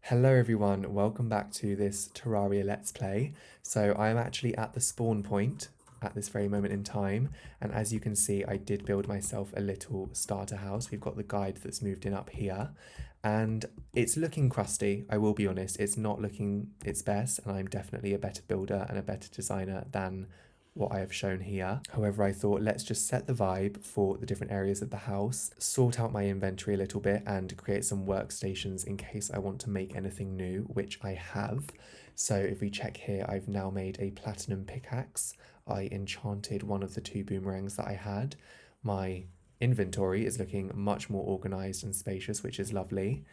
Hello everyone, welcome back to this Terraria Let's Play. So I am actually at the spawn point at this very moment in time, and as you can see I did build myself a little starter house. We've got the guide that's moved in up here, and it's looking crusty, I will be honest. It's not looking its best, and I'm definitely a better builder and a better designer than what I have shown here. However, I thought let's just set the vibe for the different areas of the house, sort out my inventory a little bit and create some workstations in case I want to make anything new, which I have. So if we check here, I've now made a platinum pickaxe. I enchanted one of the two boomerangs that I had. My inventory is looking much more organized and spacious, which is lovely.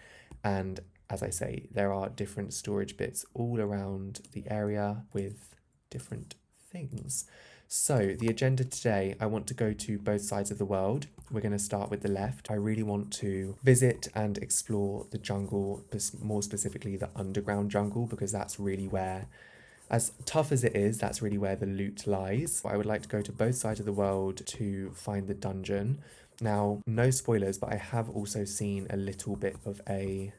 And as I say, there are different storage bits all around the area with different things. So the agenda today, I want to go to both sides of the world. We're going to start with the left. I really want to visit and explore the jungle, more specifically the underground jungle, because that's really where, as tough as it is, that's really where the loot lies. I would like to go to both sides of the world to find the dungeon. Now, no spoilers, but I have also seen a little bit of a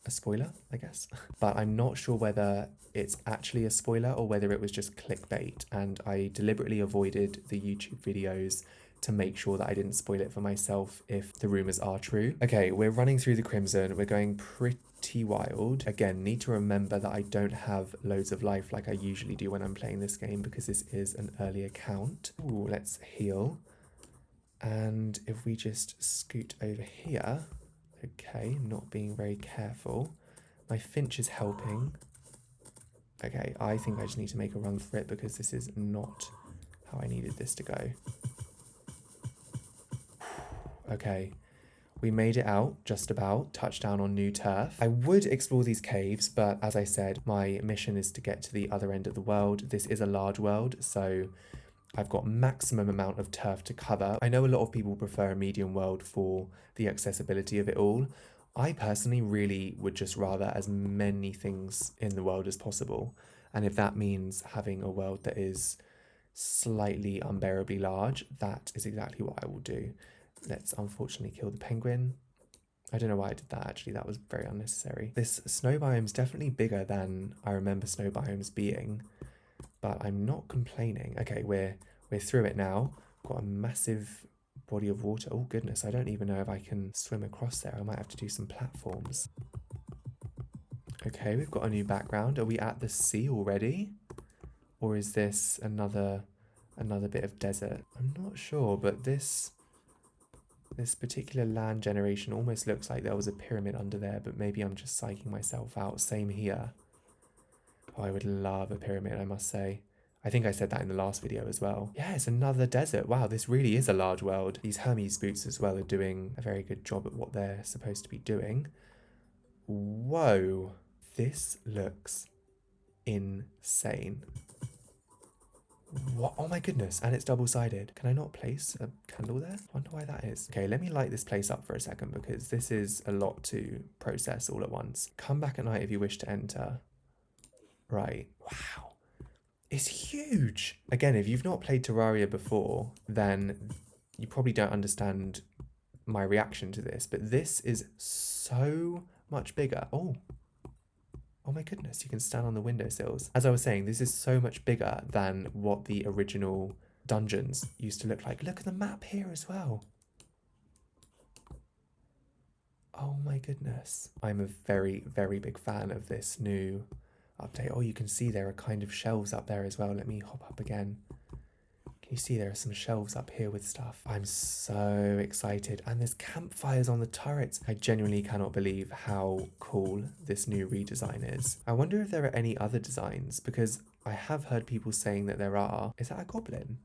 spoiler, I guess. But I'm not sure whether it's actually a spoiler or whether it was just clickbait, and I deliberately avoided the YouTube videos to make sure that I didn't spoil it for myself if the rumors are true. Okay, we're running through the Crimson. We're going pretty wild. Again, need to remember that I don't have loads of life like I usually do when I'm playing this game because this is an early account. Ooh, let's heal. And if we just scoot over here. Okay, not being very careful. My Finch is helping. Okay, I think I just need to make a run for it because this is not how I needed this to go. Okay, we made it out, just about. Touchdown on new turf. I would explore these caves, but as I said, my mission is to get to the other end of the world. This is a large world, so I've got maximum amount of turf to cover. I know a lot of people prefer a medium world for the accessibility of it all. I personally really would just rather as many things in the world as possible. And if that means having a world that is slightly unbearably large, that is exactly what I will do. Let's unfortunately kill the penguin. I don't know why I did that actually, that was very unnecessary. This snow biome is definitely bigger than I remember snow biomes being, but I'm not complaining. Okay, we're through it now. Got a massive body of water. Oh goodness, I don't even know if I can swim across there. I might have to do some platforms. Okay, we've got a new background. Are we at the sea already? Or is this another bit of desert? I'm not sure, but this particular land generation almost looks like there was a pyramid under there, but maybe I'm just psyching myself out. Same here. Oh, I would love a pyramid, I must say. I think I said that in the last video as well. Yeah, it's another desert. Wow, this really is a large world. These Hermes boots as well are doing a very good job at what they're supposed to be doing. Whoa, this looks insane. What? Oh my goodness, and it's double-sided. Can I not place a candle there? I wonder why that is. Okay, let me light this place up for a second because this is a lot to process all at once. Come back at night if you wish to enter. Right, wow. It's huge. Again, if you've not played Terraria before, then you probably don't understand my reaction to this, but this is so much bigger. Oh my goodness, you can stand on the windowsills. As I was saying, this is so much bigger than what the original dungeons used to look like. Look at the map here as well. Oh my goodness. I'm a very, very big fan of this new update. Oh, you can see there are kind of shelves up there as well. Let me hop up again. Can you see there are some shelves up here with stuff? I'm so excited. And there's campfires on the turrets. I genuinely cannot believe how cool this new redesign is. I wonder if there are any other designs, because I have heard people saying that there are. Is that a goblin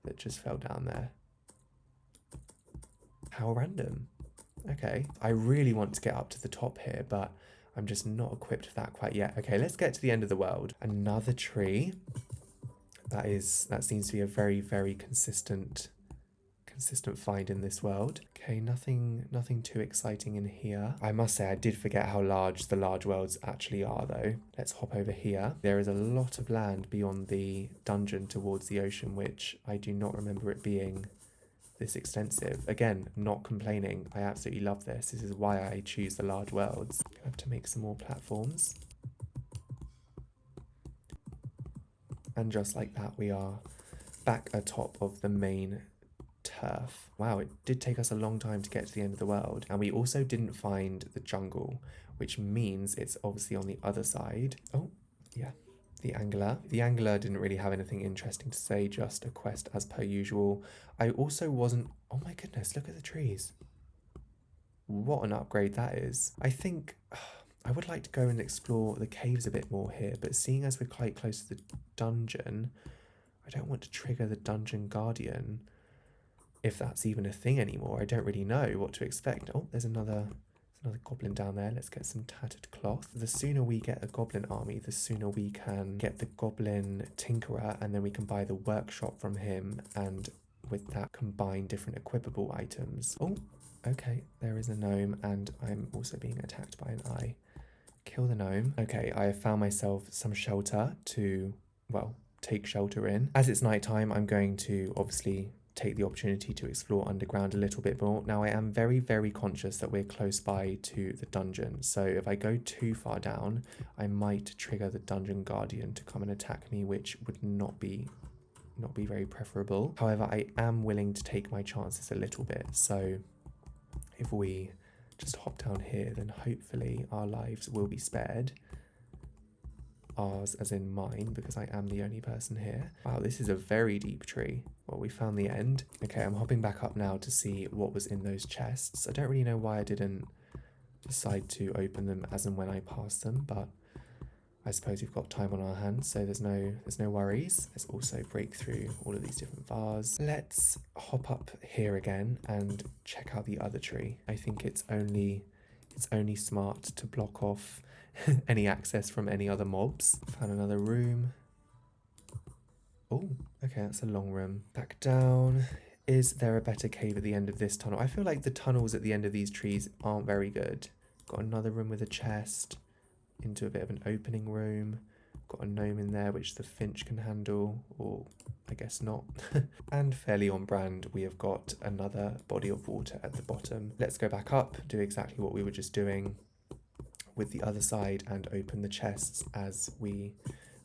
that just fell down there? How random. Okay. I really want to get up to the top here, but I'm just not equipped for that quite yet. Okay, let's get to the end of the world. Another tree. That seems to be a very, very consistent find in this world. Okay, nothing too exciting in here. I must say I did forget how large the large worlds actually are though. Let's hop over here. There is a lot of land beyond the dungeon towards the ocean, which I do not remember it being this extensive. Again, not complaining. I absolutely love this. This is why I choose the large worlds. I have to make some more platforms. And just like that, we are back atop of the main turf. Wow, it did take us a long time to get to the end of the world. And we also didn't find the jungle, which means it's obviously on the other side. Oh, yeah. The Angler. The Angler didn't really have anything interesting to say, just a quest as per usual. I also wasn't... Oh my goodness, look at the trees. What an upgrade that is. I think I would like to go and explore the caves a bit more here, but seeing as we're quite close to the dungeon, I don't want to trigger the Dungeon Guardian, if that's even a thing anymore. I don't really know what to expect. Oh, there's another goblin down there. Let's get some tattered cloth. The sooner we get a goblin army, the sooner we can get the goblin tinkerer, and then we can buy the workshop from him, and with that combine different equipable items. Oh, okay, there is a gnome, and I'm also being attacked by an eye. Kill the gnome. Okay, I have found myself some shelter to, well, take shelter in. As it's nighttime, I'm going to obviously take the opportunity to explore underground a little bit more. Now, I am very, very conscious that we're close by to the dungeon. So if I go too far down, I might trigger the Dungeon Guardian to come and attack me, which would not be very preferable. However, I am willing to take my chances a little bit. So if we just hop down here, then hopefully our lives will be spared. Ours as in mine, because I am the only person here. Wow, this is a very deep tree. Well, we found the end. Okay, I'm hopping back up now to see what was in those chests. I don't really know why I didn't decide to open them as and when I passed them, but I suppose we've got time on our hands, so there's no worries. Let's also break through all of these different bars. Let's hop up here again and check out the other tree. I think it's only smart to block off any access from any other mobs. Found another room. Oh, okay, that's a long room. Back down. Is there a better cave at the end of this tunnel? I feel like the tunnels at the end of these trees aren't very good. Got another room with a chest. Into a bit of an opening room. Got a gnome in there which the finch can handle, or I guess not. And fairly on brand, we have got another body of water at the bottom. Let's go back up, do exactly what we were just doing with the other side, and open the chests as we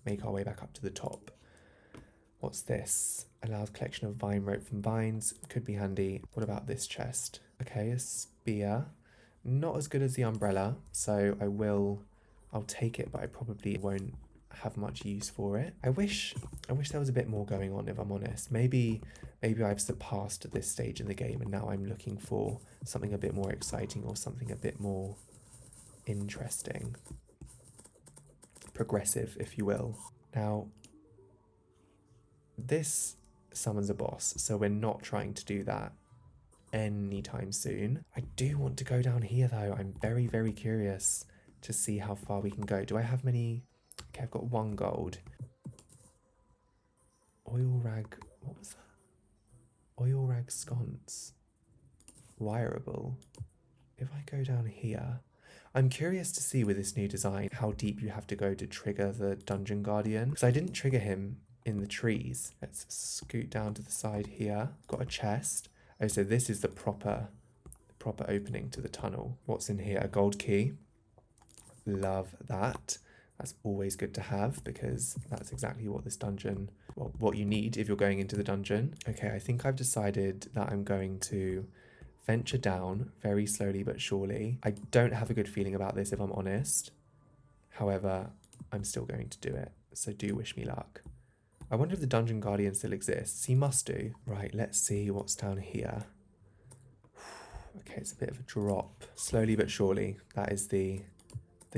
make our way back up to the top. What's this? Allows collection of vine rope from vines. Could be handy. What about this chest? Okay, a spear. Not as good as the umbrella, so I'll take it, but I probably won't have much use for it. I wish there was a bit more going on, if I'm honest. Maybe I've surpassed this stage in the game and now I'm looking for something a bit more exciting or something a bit more interesting. Progressive, if you will. Now, this summons a boss, so we're not trying to do that anytime soon. I do want to go down here though. I'm very, very curious to see how far we can go. Do I have many? Okay, I've got 1 gold. Oil rag, what was that? Oil rag sconce. Wireable. If I go down here, I'm curious to see with this new design how deep you have to go to trigger the Dungeon Guardian. Because I didn't trigger him in the trees. Let's scoot down to the side here. Got a chest. Oh, so this is the proper opening to the tunnel. What's in here? A gold key. Love that. That's always good to have because that's exactly what this dungeon, well, what you need if you're going into the dungeon. Okay, I think I've decided that I'm going to venture down very slowly but surely. I don't have a good feeling about this if I'm honest. However, I'm still going to do it, so do wish me luck. I wonder if the Dungeon Guardian still exists. He must do. Right, let's see what's down here. Okay, it's a bit of a drop. Slowly but surely, that is the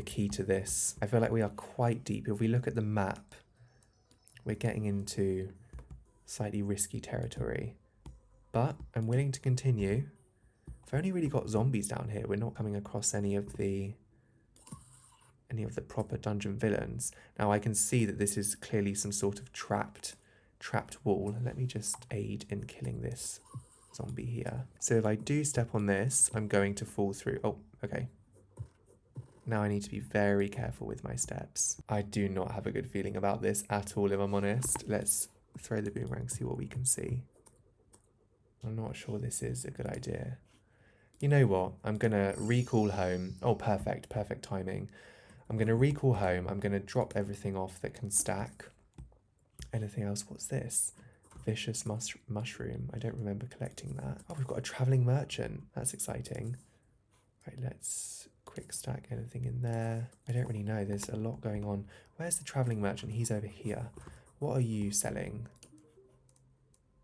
key to this. I feel like we are quite deep. If we look at the map, we're getting into slightly risky territory. But I'm willing to continue. I've only really got zombies down here. We're not coming across any of the proper dungeon villains. Now I can see that this is clearly some sort of trapped wall. Let me just aid in killing this zombie here. So if I do step on this, I'm going to fall through. Oh, okay. Now I need to be very careful with my steps. I do not have a good feeling about this at all, if I'm honest. Let's throw the boomerang, see what we can see. I'm not sure this is a good idea. You know what? I'm going to recall home. Oh, perfect. Perfect timing. I'm going to recall home. I'm going to drop everything off that can stack. Anything else? What's this? Vicious mushroom. I don't remember collecting that. Oh, we've got a traveling merchant. That's exciting. Right, let's quick stack anything in there. I don't really know. There's a lot going on. Where's the traveling merchant? He's over here. What are you selling?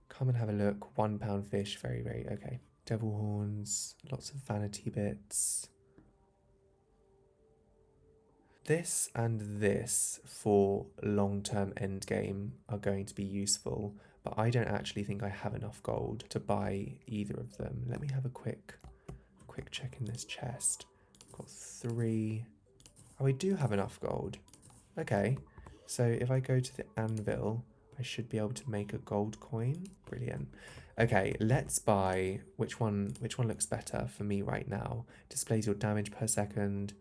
Come and have a look. £1 fish. Very, very okay. Devil horns. Lots of vanity bits. This and this for long-term endgame are going to be useful, but I don't actually think I have enough gold to buy either of them. Let me have a quick check in this chest. Got 3. Oh, I do have enough gold. Okay, so if I go to the anvil, I should be able to make a gold coin. Brilliant. Okay, let's buy, which one looks better for me right now? Displays your damage per second.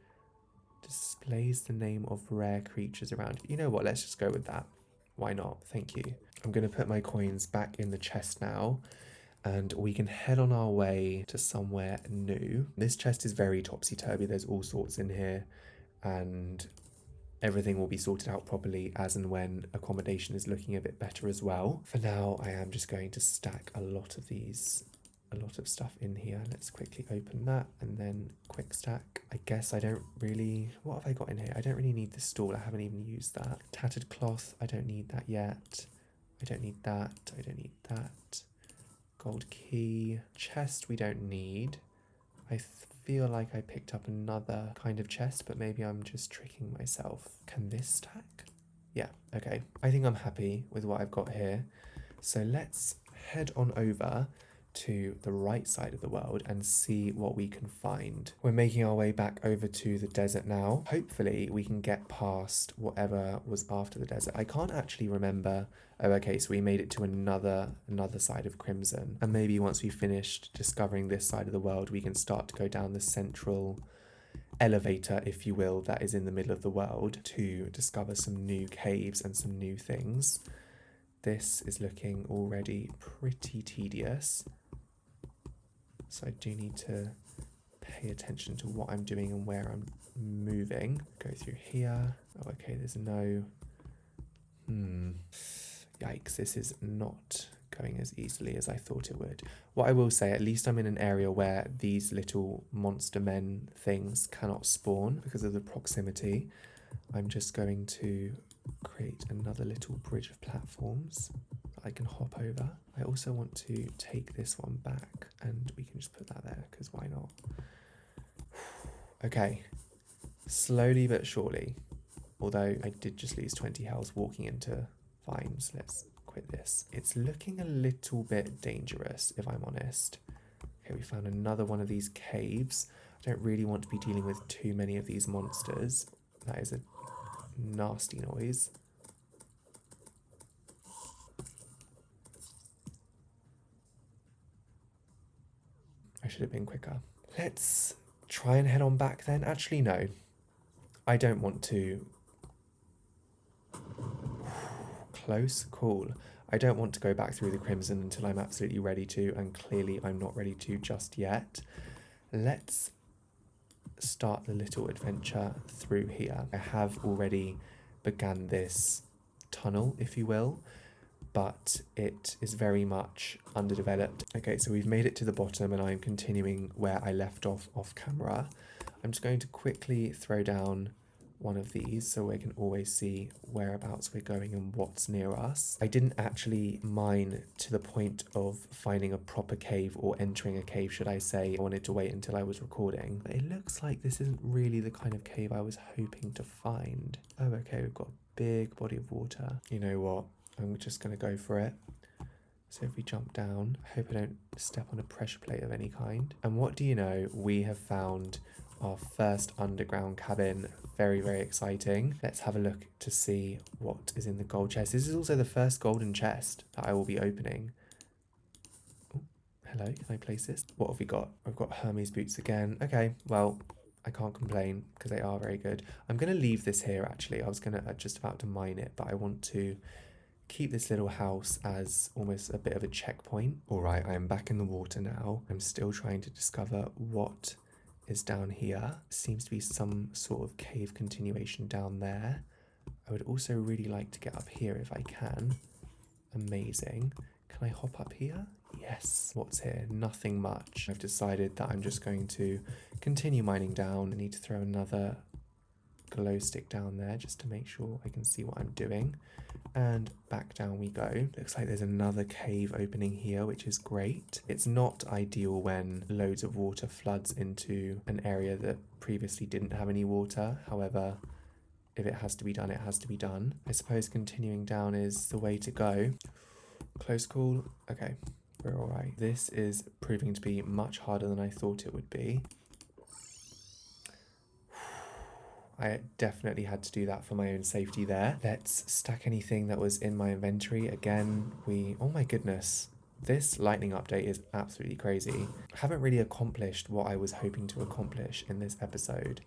Displays the name of rare creatures around. You know what, let's just go with that. Why not? Thank you. I'm going to put my coins back in the chest now, and we can head on our way to somewhere new. This chest is very topsy-turvy. There's all sorts in here, and everything will be sorted out properly as and when accommodation is looking a bit better as well. For now, I am just going to stack a lot of stuff in here. Let's quickly open that and then quick stack. I guess I don't really... What have I got in here? I don't really need this stool. I haven't even used that. Tattered cloth. I don't need that yet. I don't need that. I don't need that. Gold key. Chest we don't need. I feel like I picked up another kind of chest, but maybe I'm just tricking myself. Can this stack? Yeah, okay. I think I'm happy with what I've got here. So let's head on over to the right side of the world and see what we can find. We're making our way back over to the desert now. Hopefully we can get past whatever was after the desert. I can't actually remember. Oh, okay, so we made it to another side of Crimson. And maybe once we've finished discovering this side of the world, we can start to go down the central elevator, if you will, that is in the middle of the world to discover some new caves and some new things. This is looking already pretty tedious. So I do need to pay attention to what I'm doing and where I'm moving. Go through here. Oh, okay, there's no... Yikes, this is not going as easily as I thought it would. What I will say, at least I'm in an area where these little monster men things cannot spawn because of the proximity. I'm just going to create another little bridge of platforms that I can hop over. I also want to take this one back and we can just put that there because why not? Okay, slowly but surely, although I did just lose 20 health walking into vines. Let's quit this. It's looking a little bit dangerous if I'm honest. Okay, we found another one of these caves. I don't really want to be dealing with too many of these monsters. That is a nasty noise. I should have been quicker. Let's try and head on back then. Actually, no. I don't want to. Close call. I don't want to go back through the Crimson until I'm absolutely ready to, and clearly I'm not ready to just yet. Let's start the little adventure through here. I have already begun this tunnel, if you will, but it is very much underdeveloped. Okay, so we've made it to the bottom and I'm continuing where I left off camera. I'm just going to quickly throw down one of these so we can always see whereabouts we're going and what's near us. I didn't actually mine to the point of finding a proper cave or entering a cave, should I say. I wanted to wait until I was recording. But it looks like this isn't really the kind of cave I was hoping to find. Oh, okay, we've got a big body of water. You know what? I'm just going to go for it. So if we jump down, I hope I don't step on a pressure plate of any kind. And what do you know? We have found our first underground cabin. Very, very exciting. Let's have a look to see what is in the gold chest. This is also the first golden chest that I will be opening. Oh, hello, can I place this? What have we got? I've got Hermes boots again. Okay, well, I can't complain because they are very good. I'm going to leave this here actually. I was just about to mine it, but I want to keep this little house as almost a bit of a checkpoint. All right, I am back in the water now. I'm still trying to discover what is down here. Seems to be some sort of cave continuation down there. I would also really like to get up here if I can. Amazing. Can I hop up here? Yes. What's here? Nothing much. I've decided that I'm just going to continue mining down. I need to throw another glow stick down there just to make sure I can see what I'm doing. And back down we go. Looks like there's another cave opening here, which is great. It's not ideal when loads of water floods into an area that previously didn't have any water. However, if it has to be done, it has to be done. I suppose continuing down is the way to go. Close call. Okay, we're all right. This is proving to be much harder than I thought it would be. I definitely had to do that for my own safety there. Let's stack anything that was in my inventory. Again, oh my goodness. This lightning update is absolutely crazy. I haven't really accomplished what I was hoping to accomplish in this episode,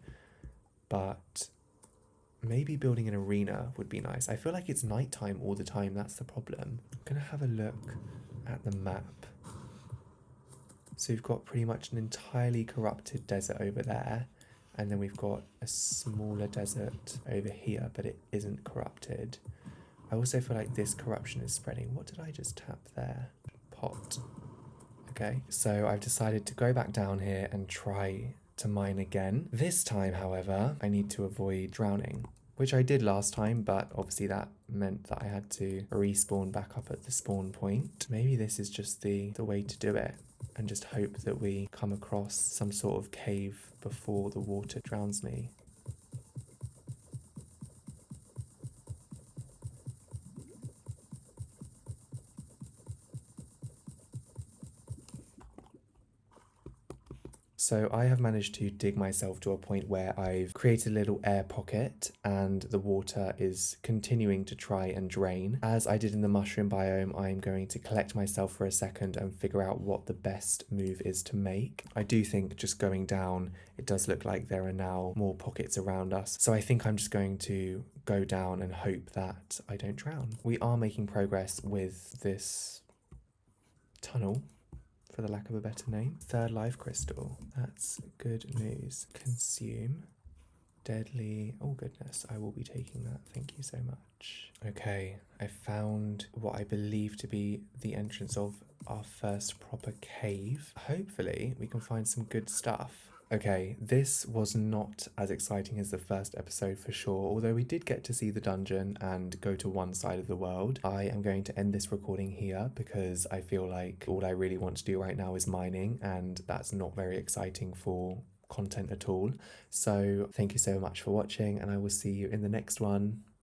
but maybe building an arena would be nice. I feel like it's nighttime all the time, that's the problem. I'm gonna have a look at the map. So we've got pretty much an entirely corrupted desert over there. And then we've got a smaller desert over here, but it isn't corrupted. I also feel like this corruption is spreading. What did I just tap there? Pot. Okay, so I've decided to go back down here and try to mine again. This time, however, I need to avoid drowning, which I did last time, but obviously that meant that I had to respawn back up at the spawn point. Maybe this is just the way to do it, and just hope that we come across some sort of cave before the water drowns me. So I have managed to dig myself to a point where I've created a little air pocket and the water is continuing to try and drain. As I did in the mushroom biome, I'm going to collect myself for a second and figure out what the best move is to make. I do think just going down, it does look like there are now more pockets around us. So I think I'm just going to go down and hope that I don't drown. We are making progress with this tunnel, for the lack of a better name. Third life crystal. That's good news. Consume. Deadly. Oh goodness, I will be taking that. Thank you so much. Okay, I found what I believe to be the entrance of our first proper cave. Hopefully we can find some good stuff. Okay, this was not as exciting as the first episode for sure, although we did get to see the dungeon and go to one side of the world. I am going to end this recording here because I feel like all I really want to do right now is mining, and that's not very exciting for content at all. So thank you so much for watching, and I will see you in the next one.